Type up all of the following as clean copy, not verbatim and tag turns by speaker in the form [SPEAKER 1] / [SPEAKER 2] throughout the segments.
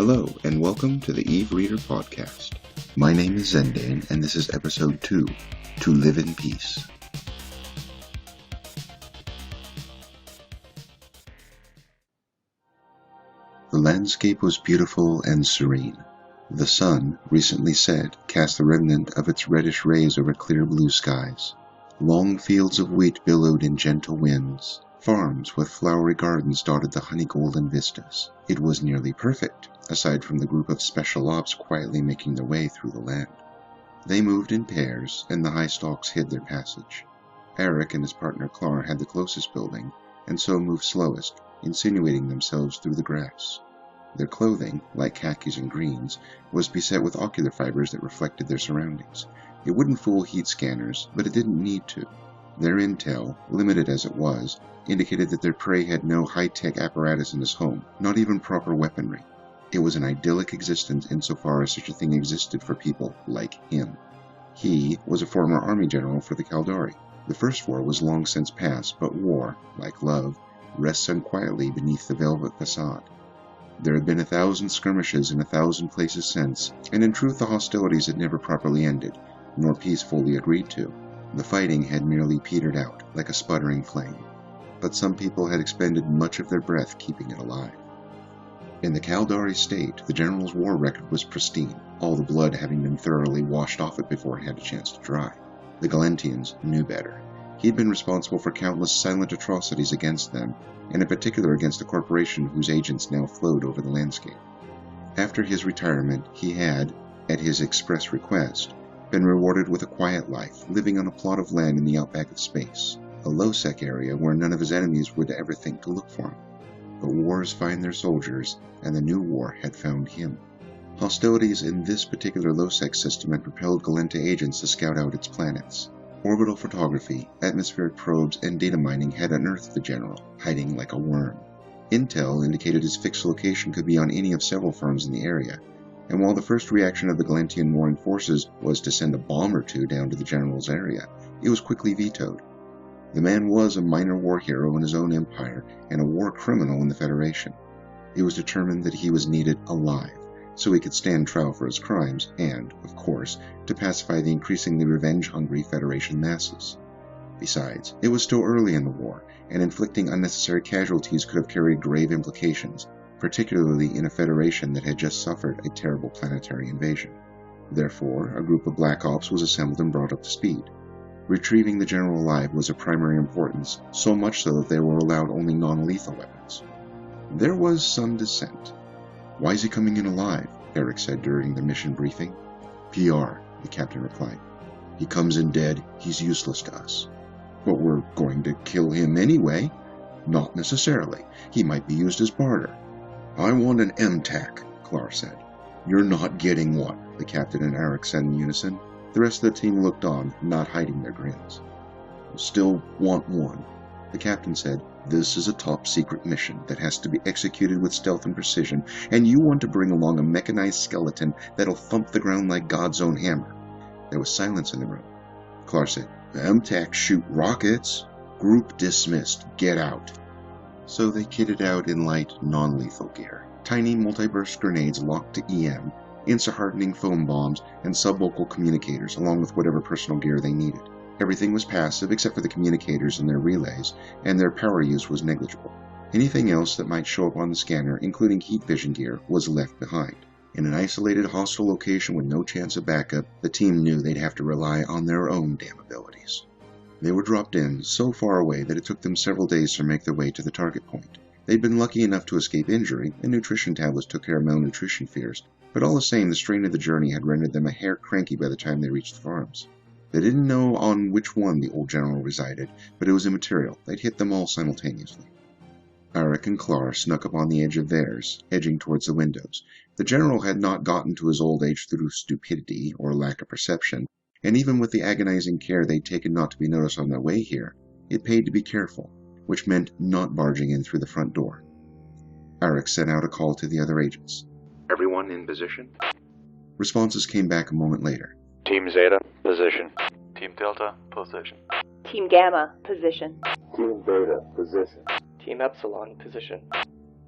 [SPEAKER 1] Hello, and welcome to the Eve Reader Podcast. My name is Zendane, and this is episode 2, To Live in Peace. The landscape was beautiful and serene. The sun, recently set, cast the remnant of its reddish rays over clear blue skies. Long fields of wheat billowed in gentle winds. Farms with flowery gardens dotted the honey-golden vistas. It was nearly perfect, aside from the group of special ops quietly making their way through the land. They moved in pairs, and the high stalks hid their passage. Eric and his partner Clar had the closest building, and so moved slowest, insinuating themselves through the grass. Their clothing, like khakis and greens, was beset with ocular fibers that reflected their surroundings. It wouldn't fool heat scanners, but it didn't need to. Their intel, limited as it was, indicated that their prey had no high-tech apparatus in his home, not even proper weaponry. It was an idyllic existence insofar as such a thing existed for people like him. He was a former army general for the Caldari. The First War was long since past, but war, like love, rests unquietly beneath the velvet facade. There had been 1,000 skirmishes in 1,000 places since, and in truth the hostilities had never properly ended, nor peace fully agreed to. The fighting had merely petered out, like a sputtering flame. But some people had expended much of their breath keeping it alive. In the Caldari state, the general's war record was pristine, all the blood having been thoroughly washed off it before it had a chance to dry. The Galentians knew better. He had been responsible for countless silent atrocities against them, and in particular against a corporation whose agents now flowed over the landscape. After his retirement, he had, at his express request, been rewarded with a quiet life, living on a plot of land in the outback of space, a low-sec area where none of his enemies would ever think to look for him. But wars find their soldiers, and the new war had found him. Hostilities in this particular low-sec system had propelled Galenta agents to scout out its planets. Orbital photography, atmospheric probes, and data mining had unearthed the general, hiding like a worm. Intel indicated his fixed location could be on any of several firms in the area, and while the first reaction of the Galentian warring forces was to send a bomb or two down to the general's area, it was quickly vetoed. The man was a minor war hero in his own empire and a war criminal in the Federation. It was determined that he was needed alive, so he could stand trial for his crimes and, of course, to pacify the increasingly revenge-hungry Federation masses. Besides, it was still early in the war, and inflicting unnecessary casualties could have carried grave implications, particularly in a Federation that had just suffered a terrible planetary invasion. Therefore, a group of Black Ops was assembled and brought up to speed. Retrieving the general alive was of primary importance, so much so that they were allowed only non-lethal weapons. There was some dissent. "Why is he coming in alive?" Eric said during the mission briefing. "PR," the captain replied. "He comes in dead, he's useless to us." "But we're going to kill him anyway." "Not necessarily. He might be used as barter." "I want an MTAC, Clar said. "You're not getting one," the captain and Eric said in unison. The rest of the team looked on, not hiding their grins. "Still want one," the captain said. "This is a top-secret mission that has to be executed with stealth and precision, and you want to bring along a mechanized skeleton that'll thump the ground like God's own hammer." There was silence in the room. Clar said, "MTAC shoot rockets." "Group dismissed. Get out." So they kitted out in light, non-lethal gear. Tiny multi-burst grenades locked to EM, insta-hardening foam bombs, and subvocal communicators, along with whatever personal gear they needed. Everything was passive except for the communicators and their relays, and their power use was negligible. Anything else that might show up on the scanner, including heat vision gear, was left behind. In an isolated hostile location with no chance of backup, the team knew they'd have to rely on their own damn abilities. They were dropped in so far away that it took them several days to make their way to the target point. They'd been lucky enough to escape injury, and nutrition tablets took care of malnutrition fears, but all the same the strain of the journey had rendered them a hair cranky by the time they reached the farms. They didn't know on which one the old general resided, but it was immaterial. They'd hit them all simultaneously. Eric and Clar snuck up on the edge of theirs, edging towards the windows. The general had not gotten to his old age through stupidity or lack of perception, and even with the agonizing care they'd taken not to be noticed on their way here, it paid to be careful, which meant not barging in through the front door. Eric sent out a call to the other agents. "Everyone in position?" Responses came back a moment later.
[SPEAKER 2] Team Zeta, position.
[SPEAKER 3] Team Delta, position.
[SPEAKER 4] Team Gamma, position.
[SPEAKER 5] Team Beta, position.
[SPEAKER 6] Team Epsilon, position.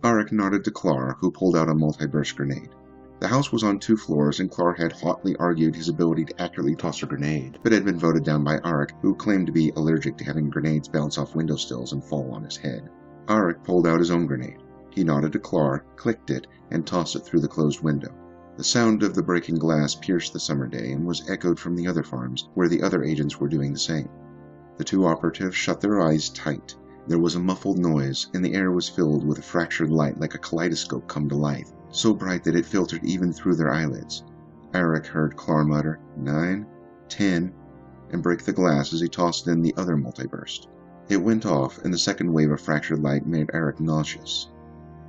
[SPEAKER 1] Arik nodded to Klar, who pulled out a multi-burst grenade. The house was on 2 floors, and Klar had hotly argued his ability to accurately toss a grenade, but had been voted down by Arik, who claimed to be allergic to having grenades bounce off windowsills and fall on his head. Arik pulled out his own grenade. He nodded to Klar, clicked it, and tossed it through the closed window. The sound of the breaking glass pierced the summer day and was echoed from the other farms, where the other agents were doing the same. The 2 operatives shut their eyes tight. There was a muffled noise, and the air was filled with a fractured light like a kaleidoscope come to life, so bright that it filtered even through their eyelids. Arik heard Klar mutter, 9, 10, and break the glass as he tossed in the other multiburst. It went off, and the second wave of fractured light made Arik nauseous.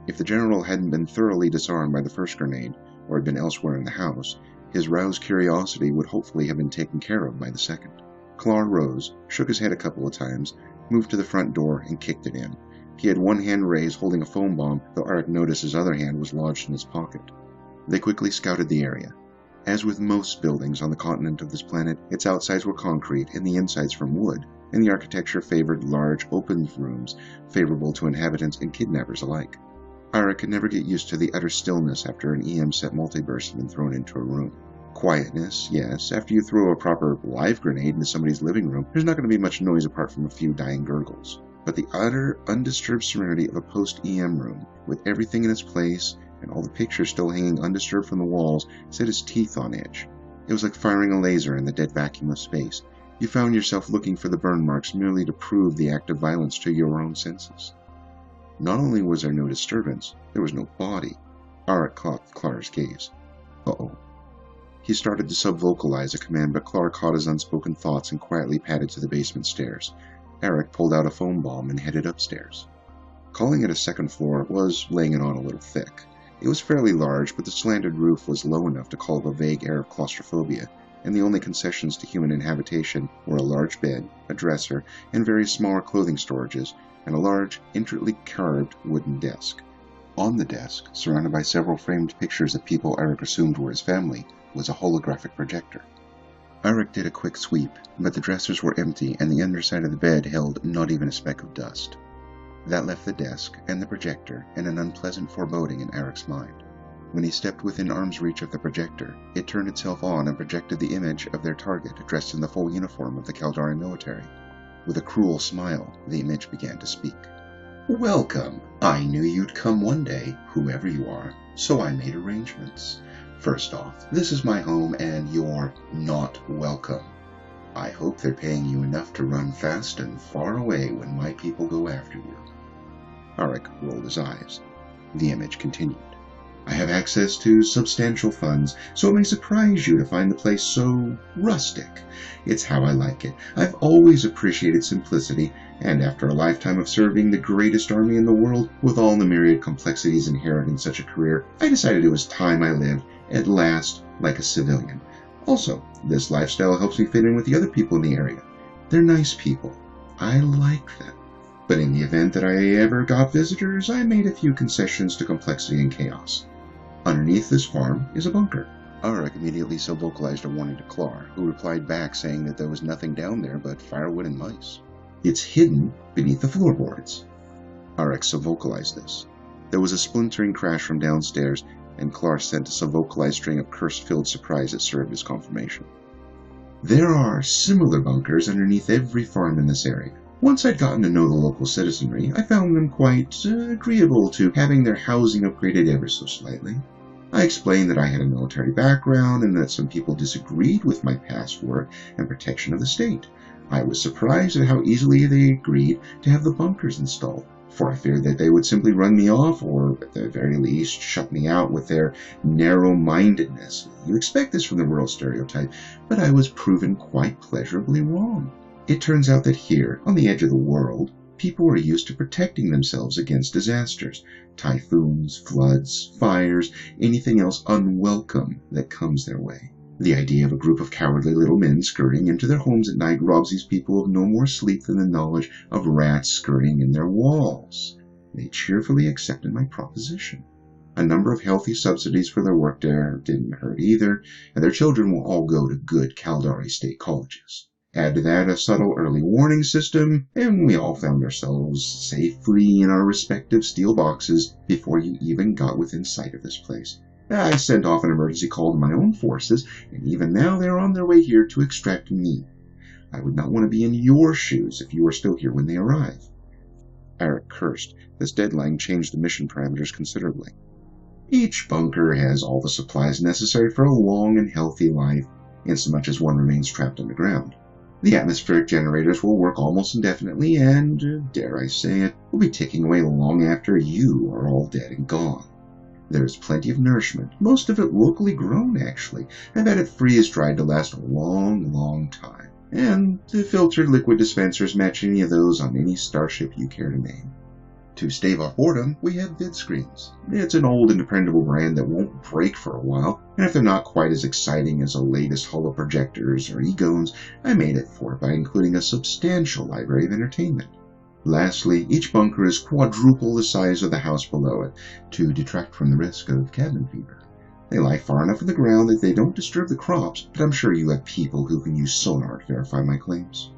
[SPEAKER 1] If the general hadn't been thoroughly disarmed by the first grenade, or had been elsewhere in the house, his roused curiosity would hopefully have been taken care of by the second. Klar rose, shook his head a couple of times, moved to the front door, and kicked it in. He had one hand raised holding a foam bomb, though Arik noticed his other hand was lodged in his pocket. They quickly scouted the area. As with most buildings on the continent of this planet, its outsides were concrete and the insides from wood, and the architecture favored large, open rooms favorable to inhabitants and kidnappers alike. Arik could never get used to the utter stillness after an EM-set multiburst had been thrown into a room. Quietness, yes. After you throw a proper live grenade into somebody's living room, there's not going to be much noise apart from a few dying gurgles. But the utter, undisturbed serenity of a post-EM room, with everything in its place and all the pictures still hanging undisturbed from the walls, set his teeth on edge. It was like firing a laser in the dead vacuum of space. You found yourself looking for the burn marks merely to prove the act of violence to your own senses. Not only was there no disturbance, there was no body. Arik caught Klar's gaze. Uh-oh. He started to sub-vocalize a command, but Klar caught his unspoken thoughts and quietly padded to the basement stairs. Arik pulled out a foam bomb and headed upstairs. Calling it a second floor was laying it on a little thick. It was fairly large, but the slanted roof was low enough to call up a vague air of claustrophobia, and the only concessions to human inhabitation were a large bed, a dresser, and various smaller clothing storages, and a large, intricately carved wooden desk. On the desk, surrounded by several framed pictures of people Arik assumed were his family, was a holographic projector. Arik did a quick sweep, but the dressers were empty and the underside of the bed held not even a speck of dust. That left the desk and the projector in an unpleasant foreboding in Arik's mind. When he stepped within arm's reach of the projector, it turned itself on and projected the image of their target dressed in the full uniform of the Caldari military. With a cruel smile, the image began to speak. "Welcome. I knew you'd come one day, whoever you are, so I made arrangements. First off, this is my home and you're not welcome. I hope they're paying you enough to run fast and far away when my people go after you." Arik rolled his eyes. The image continued. "I have access to substantial funds, so it may surprise you to find the place so rustic. It's how I like it. I've always appreciated simplicity, and after a lifetime of serving the greatest army in the world, with all the myriad complexities inherent in such a career, I decided it was time I lived, at last, like a civilian. Also, this lifestyle helps me fit in with the other people in the area. They're nice people. I like them. But in the event that I ever got visitors, I made a few concessions to complexity and chaos. Underneath this farm is a bunker." Arik immediately vocalized a warning to Klar, who replied back saying that there was nothing down there but firewood and mice. "It's hidden beneath the floorboards." Arik vocalized this. There was a splintering crash from downstairs, and Klar sent a vocalized string of curse-filled surprise that served as confirmation. "There are similar bunkers underneath every farm in this area. Once I'd gotten to know the local citizenry, I found them quite agreeable to having their housing upgraded ever so slightly. I explained that I had a military background and that some people disagreed with my past work and protection of the state. I was surprised at how easily they agreed to have the bunkers installed, for I feared that they would simply run me off or, at the very least, shut me out with their narrow-mindedness. You expect this from the rural stereotype, but I was proven quite pleasurably wrong. It turns out that here, on the edge of the world, people are used to protecting themselves against disasters, typhoons, floods, fires, anything else unwelcome that comes their way. The idea of a group of cowardly little men scurrying into their homes at night robs these people of no more sleep than the knowledge of rats scurrying in their walls. They cheerfully accepted my proposition. A number of healthy subsidies for their work there didn't hurt either, and their children will all go to good Caldari state colleges. Add to that a subtle early warning system, and we all found ourselves safe free in our respective steel boxes before you even got within sight of this place. I sent off an emergency call to my own forces, and even now they're on their way here to extract me. I would not want to be in your shoes if you were still here when they arrive. Eric cursed. This deadline changed the mission parameters considerably. Each bunker has all the supplies necessary for a long and healthy life, insomuch as one remains trapped underground. The atmospheric generators will work almost indefinitely and, dare I say it, will be ticking away long after you are all dead and gone. There is plenty of nourishment, most of it locally grown actually. I've had it freeze-dried to last a long, long time, and the filtered liquid dispensers match any of those on any starship you care to name. To stave off boredom, we have vid screens. It's an old and dependable brand that won't break for a while, and if they're not quite as exciting as the latest holoprojectors or egones, I made it for it by including a substantial library of entertainment. Lastly, each bunker is quadruple the size of the house below it, to detract from the risk of cabin fever. They lie far enough in the ground that they don't disturb the crops, but I'm sure you have people who can use sonar to verify my claims.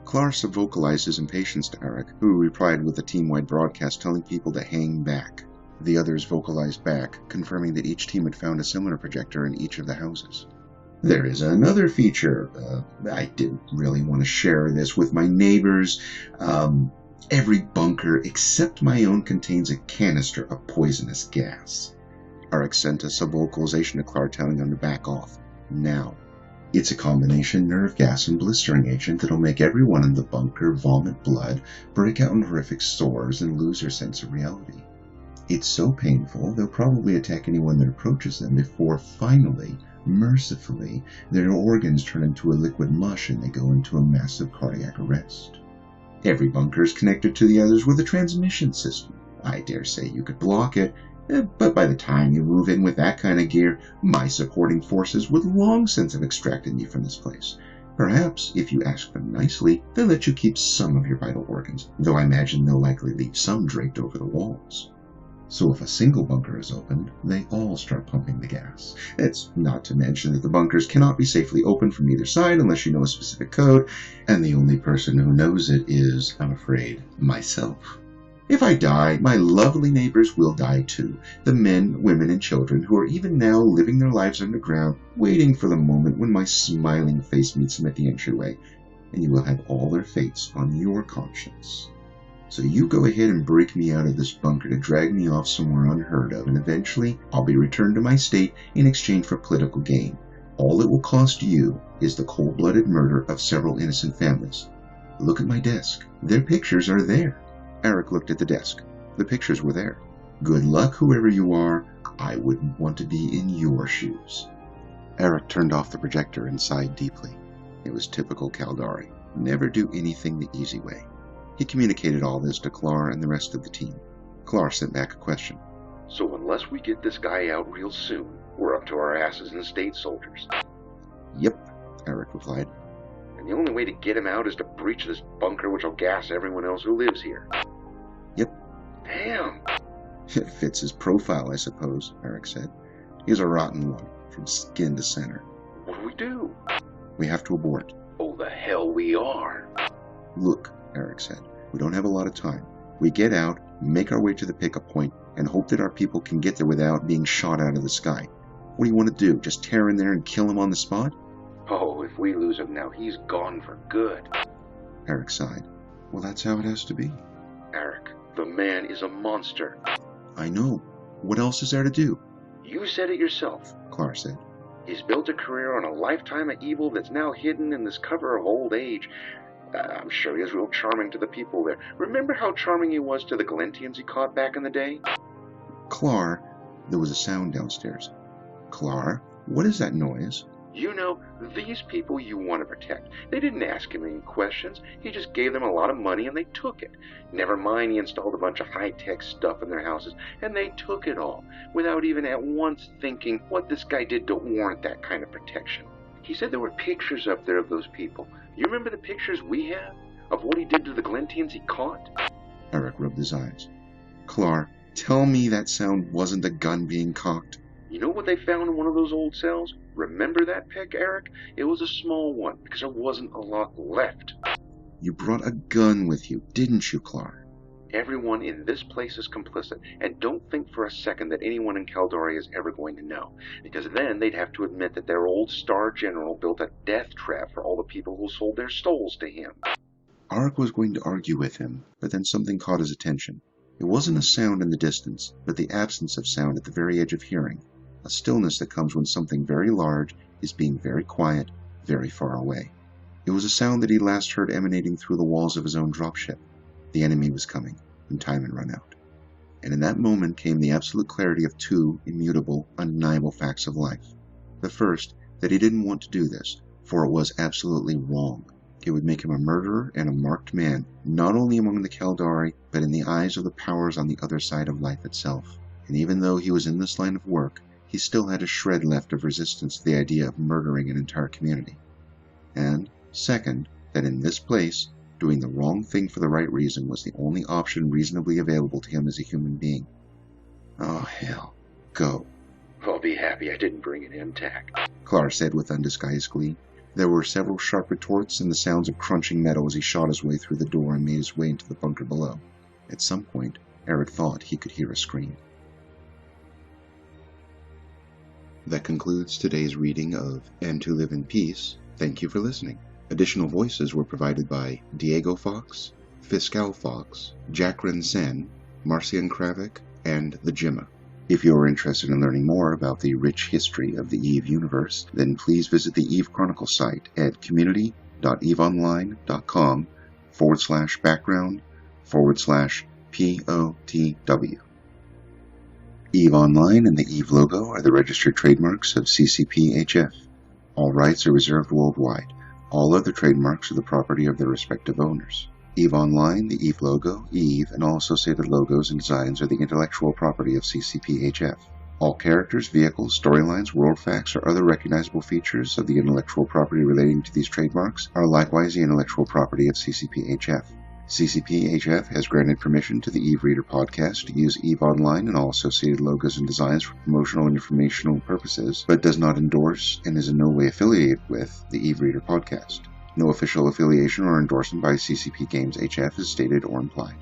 [SPEAKER 1] Clar vocalized his impatience to Eric, who replied with a team-wide broadcast telling people to hang back. The others vocalized back, confirming that each team had found a similar projector in each of the houses. There is another feature. I didn't really want to share this with my neighbors. Every bunker except my own contains a canister of poisonous gas. Eric sent a subvocalization to Clar telling them to back off. Now. It's a combination nerve gas and blistering agent that'll make everyone in the bunker vomit blood, break out in horrific sores, and lose their sense of reality. It's so painful, they'll probably attack anyone that approaches them before finally, mercifully, their organs turn into a liquid mush and they go into a massive cardiac arrest. Every bunker is connected to the others with a transmission system. I dare say you could block it, but by the time you move in with that kind of gear, my supporting forces would long since have extracted me from this place. Perhaps, if you ask them nicely, they'll let you keep some of your vital organs, though I imagine they'll likely leave some draped over the walls. So if a single bunker is opened, they all start pumping the gas. It's not to mention that the bunkers cannot be safely opened from either side unless you know a specific code, and the only person who knows it is, I'm afraid, myself. If I die, my lovely neighbors will die too, the men, women, and children who are even now living their lives underground, waiting for the moment when my smiling face meets them at the entryway, and you will have all their fates on your conscience. So you go ahead and break me out of this bunker to drag me off somewhere unheard of, and eventually I'll be returned to my state in exchange for political gain. All it will cost you is the cold-blooded murder of several innocent families. Look at my desk. Their pictures are there. Eric looked at the desk. The pictures were there. Good luck, whoever you are. I wouldn't want to be in your shoes. Eric turned off the projector and sighed deeply. It was typical Caldari. Never do anything the easy way. He communicated all this to Clar and the rest of the team. Clar sent back a question.
[SPEAKER 4] So unless we get this guy out real soon, we're up to our asses in state soldiers.
[SPEAKER 1] Yep, Eric replied.
[SPEAKER 4] And the only way to get him out is to breach this bunker, which will gas everyone else who lives here.
[SPEAKER 1] Yep.
[SPEAKER 4] Damn.
[SPEAKER 1] It fits his profile, I suppose, Eric said. He's a rotten one, from skin to center.
[SPEAKER 4] What do?
[SPEAKER 1] We have to abort.
[SPEAKER 4] Oh, the hell we are.
[SPEAKER 1] Look, Eric said, we don't have a lot of time. We get out, make our way to the pickup point, and hope that our people can get there without being shot out of the sky. What do you want to do, just tear in there and kill him on the spot?
[SPEAKER 4] Oh, if we lose him now, he's gone for good.
[SPEAKER 1] Eric sighed. Well, that's how it has to be.
[SPEAKER 4] Eric, the man is a monster.
[SPEAKER 1] I know. What else is there to do?
[SPEAKER 4] You said it yourself,
[SPEAKER 1] Clar said.
[SPEAKER 4] He's built a career on a lifetime of evil that's now hidden in this cover of old age. I'm sure he is real charming to the people there. Remember how charming he was to the Galentians he caught back in the day?
[SPEAKER 1] Clar, there was a sound downstairs. Clar, what is that noise?
[SPEAKER 4] You know, these people you want to protect. They didn't ask him any questions. He just gave them a lot of money and they took it. Never mind, he installed a bunch of high-tech stuff in their houses, and they took it all, without even at once thinking what this guy did to warrant that kind of protection. He said there were pictures up there of those people. You remember the pictures we have of what he did to the Galentians he caught?
[SPEAKER 1] Eric rubbed his eyes. Clar, tell me that sound wasn't a gun being cocked.
[SPEAKER 4] You know what they found in one of those old cells? Remember that, Peck, Eric? It was a small one, because there wasn't a lot left.
[SPEAKER 1] You brought a gun with you, didn't you, Clark?
[SPEAKER 4] Everyone in this place is complicit, and don't think for a second that anyone in Caldari is ever going to know, because then they'd have to admit that their old star general built a death trap for all the people who sold their souls to him.
[SPEAKER 1] Arik was going to argue with him, but then something caught his attention. It wasn't a sound in the distance, but the absence of sound at the very edge of hearing, a stillness that comes when something very large is being very quiet, very far away. It was a sound that he last heard emanating through the walls of his own dropship. The enemy was coming, and time had run out. And in that moment came the absolute clarity of two immutable, undeniable facts of life. The first, that he didn't want to do this, for it was absolutely wrong. It would make him a murderer and a marked man, not only among the Caldari, but in the eyes of the powers on the other side of life itself. And even though he was in this line of work, he still had a shred left of resistance to the idea of murdering an entire community. And, second, that in this place, doing the wrong thing for the right reason was the only option reasonably available to him as a human being. Oh, hell. Go.
[SPEAKER 4] I'll be happy I didn't bring it intact,
[SPEAKER 1] Clark said with undisguised glee. There were several sharp retorts and the sounds of crunching metal as he shot his way through the door and made his way into the bunker below. At some point, Eric thought he could hear a scream. That concludes today's reading of And to Live in Peace. Thank you for listening. Additional voices were provided by Diego Fox, Fiscal Fox, Jacqueline Sen, Marcian Kravik, and The Jimma. If you are interested in learning more about the rich history of the EVE universe, then please visit the EVE Chronicle site at community.eveonline.com/background/POTW. EVE Online and the EVE logo are the registered trademarks of CCP-HF. All rights are reserved worldwide. All other trademarks are the property of their respective owners. EVE Online, the EVE logo, EVE, and all associated logos and designs are the intellectual property of CCP-HF. All characters, vehicles, storylines, world facts, or other recognizable features of the intellectual property relating to these trademarks are likewise the intellectual property of CCP-HF. CCP-HF has granted permission to the EVE Reader podcast to use EVE Online and all associated logos and designs for promotional and informational purposes, but does not endorse and is in no way affiliated with the EVE Reader podcast. No official affiliation or endorsement by CCP Games HF is stated or implied.